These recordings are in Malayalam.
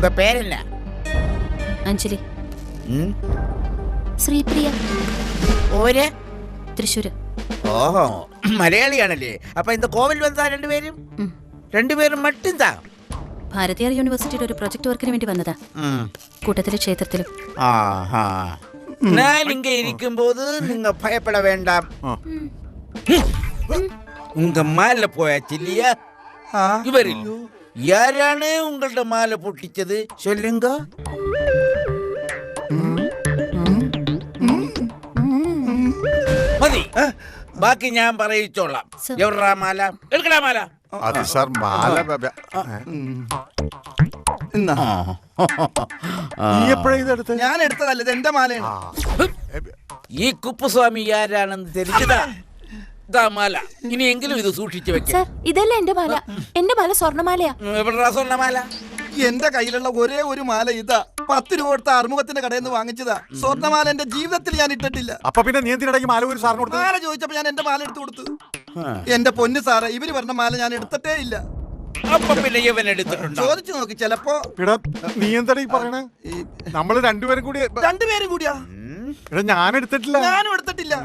உங்க பேர் என்ன? അഞ്ജലി. ശ്രീപ്രിയ. ഓര്? തൃശ്ശൂര്. ഓഹോ, മലയാളിയാണല്ലേ. അപ്പൊ இந்த கோவில் வந்தா രണ്ടുപേരും മട്ടുംതാ. ഭാരതീയർ യൂണിവേഴ്സിറ്റിയുടെ ഒരു പ്രൊജക്ട് വർക്കിന് വേണ്ടി വന്നതാ. കൂട്ടത്തിലെ ക്ഷേത്രത്തിലും. நான் இங்க இருக்கும்போது நீங்க பயப்பட வேண்டாம். உங்க மாலை போயாச்சு இல்லையா? இவரில் யாராണ് உங்களோட மாலை പൊട്ടിച്ചത്? சொல்லுங்க. മതി, ബാക്കി ഞാൻ പറയിച്ചോളാം. എവിടാ മാല? എടുക്കടാ മാല. അത് സാർ മാല ഞാൻ എടുത്തതല്ല, ഇത് എന്റെ മാലയാണ്. ഈ കുപ്പുസ്വാമി ആരാണെന്ന് தெரிஞ்சதா? മാല ഇനിയെങ്കിലും ഇത് സൂക്ഷിച്ചു വെക്കാം. ഇതല്ല എന്റെ മാല. എന്റെ മാല സ്വർണ്ണമാലയാ. എവിടാ സ്വർണ്ണമാല? എന്റെ കയ്യിലുള്ള ഒരേ ഒരു മാല ഇതാ. 10 രൂപ കൊടുത്ത അറുമുഖത്തിന്റെ കടയിൽ നിന്ന് വാങ്ങിച്ചതാ. സ്വർണ്ണമാല എന്റെ ജീവിതത്തിൽ ഞാൻ ഇട്ടിട്ടില്ല. അപ്പൊ പിന്നെ നീ എന്തിനിടയ്ക്ക് മാല ഒരു സാറിന് കൊടുത്തു? മാല ചോദിച്ചപ്പോ ഞാൻ എന്റെ മാല എടുത്തു കൊടുത്തു. എന്റെ പൊന്ന് സാറേ, ഇവര് പറഞ്ഞ മാല ഞാൻ എടുത്തിട്ടേ ഇല്ല. അപ്പൊ പിന്നെ ഇവൻ എടുത്തിട്ടുണ്ടോ? ചോദിച്ചു നോക്കി, ചിലപ്പോ. നീ എന്താ പറയണേ? നമ്മള് രണ്ടുപേരും കൂടിയാ? ഞാൻ എടുത്തിട്ടില്ല. ഞാനും എടുത്തിട്ടില്ല.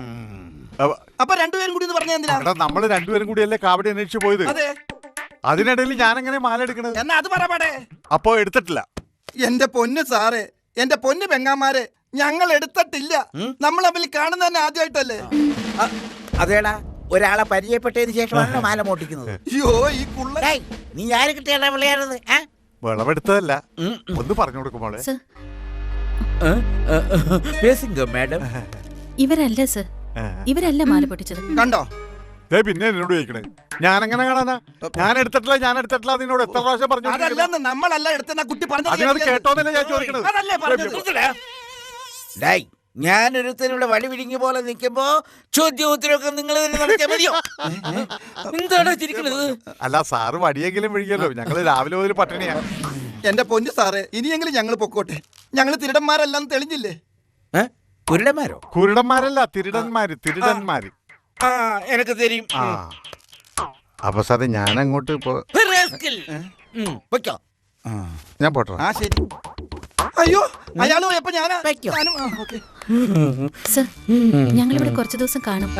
അപ്പൊ രണ്ടുപേരും കൂടി എന്ന് പറഞ്ഞ എന്തിനാ? നമ്മള് രണ്ടുപേരും കൂടിയല്ലേ കാവടി അന്വേഷിച്ചു പോയത്. അതെ. അതിനിടയിൽ ഞാൻ എങ്ങനെ മാല എടുക്കണത്? എന്നാ അത് പറയട്ടെ. അപ്പൊ എടുത്തിട്ടില്ല. എന്റെ പൊന്ന് സാറേ, എന്റെ പൊന്ന് പെങ്ങാമാരെ, ഞങ്ങൾ എടുത്തിട്ടില്ല. നമ്മൾ തമ്മിൽ കാണുന്ന തന്നെ ആദ്യമായിട്ടല്ലേ? അതേടാ, ഒരാളെ പരിചയപ്പെട്ടതിന് ശേഷമാണ് മാല മോട്ടിക്കുന്നത്. അയ്യോ, ഈ കുള്ള നീ ആര് കിട്ടിയാ വിളയാടുന്നത്? വിളവെടുത്തതല്ല, ഒന്ന് പറഞ്ഞു കൊടുക്കും മോളെ. മാഡം, ഇവരല്ല സർ, ഇവരല്ല മാല പൊട്ടിച്ചത്. കണ്ടോ? പിന്നെ എന്നോട് ചോദിക്കണേ, ഞാൻ എങ്ങനെ കാണാനാ? ഞാൻ എടുത്തിട്ടില്ല നിന്നോട് എത്ര പ്രാവശ്യം പറഞ്ഞു? അതല്ലെന്ന്, നമ്മളല്ല എടുത്തെന്ന കുട്ടി പറഞ്ഞത്. അതിനത് കേട്ടോന്നല്ലേ ഞാൻ ചോദിക്കണത്. അതല്ലേ പറഞ്ഞത്. ഞാനൊരുത്തരുടെ വഴി വിരിഞ്ഞ പോലെ നിൽക്കുമ്പോ ചോദ്യം ഉത്തരവൊക്കെ നിങ്ങൾ തന്നെ നടത്തിയാൽ മതിയോ? എന്താണ് ചിരിക്കുന്നത്? അല്ല സാറ് വടിയെങ്കിലും വിഴിക്കല്ലോ, ഞങ്ങള് രാവിലെ മുതൽ പട്ടിണിയാ. എന്റെ പൊന്നു സാറേ, ഇനിയെങ്കിലും ഞങ്ങൾ പൊക്കോട്ടെ. ഞങ്ങള് തിരുടന്മാരല്ലാന്ന് തെളിഞ്ഞില്ലേ? കുരുടന്മാരോ? കുരുടന്മാരല്ല, തിരുടന്മാര്. എനക്ക് തരും. അപ്പൊ സാറേ ഞാൻ അങ്ങോട്ട് ഞാൻ പോട്ടോ. ആ ശരി. അയ്യോ, അയാൾ പോയപ്പോ സർ, ഞങ്ങളിവിടെ കുറച്ചു ദിവസം കാണും.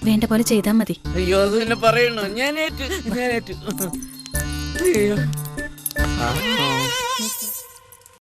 വേണ്ട പോലെ ചെയ്താൽ മതി. അയ്യോ, അത് തന്നെ പറയണോ? ഞാനേറ്റ്.